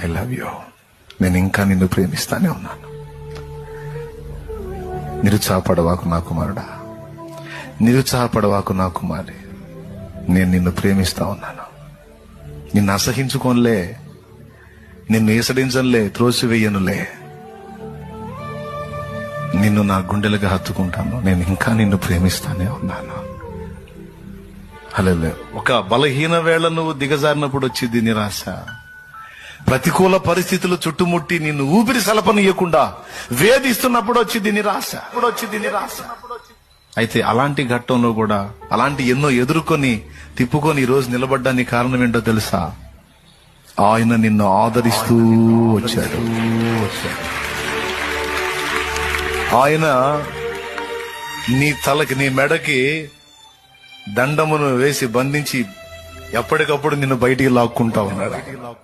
I love you, నేను ఇంకా నిన్ను ప్రేమిస్తానే ఉన్నాను. నిరుత్సాహపడవాకు నా కుమారుడా, నిరుత్సాహపడవాకు నా కుమారి, నేను నిన్ను ప్రేమిస్తా ఉన్నాను. నిన్ను అసహించుకోనులే, నిన్ను ఈసడించనులే, త్రోసివేయనులే. నిన్ను నా గుండెలుగా హత్తుకుంటాను. నేను ఇంకా నిన్ను ప్రేమిస్తానే ఉన్నాను. హల్లెలూయా. ఒక బలహీన వేళ నువ్వు దిగజారినప్పుడు వచ్చింది నిరాశ. ప్రతికూల పరిస్థితులు చుట్టుముట్టి నిన్ను ఊపిరి సలపనీయకుండా వేధిస్తున్నప్పుడు వచ్చింది నిరాశ. అయితే అలాంటి ఘట్టంలో కూడా అలాంటి ఎన్నో ఎదుర్కొని తిప్పుకొని ఈ రోజు నిలబడ్డానికి కారణం ఏంటో తెలుసా? ఆయన నిన్ను ఆదరిస్తూ వచ్చాడు. ఆయన నీ తలకి, నీ మెడకి దండమును వేసి బంధించి ఎప్పటికప్పుడు నిన్ను బయటికి లాక్కుంటా ఉన్నాడు.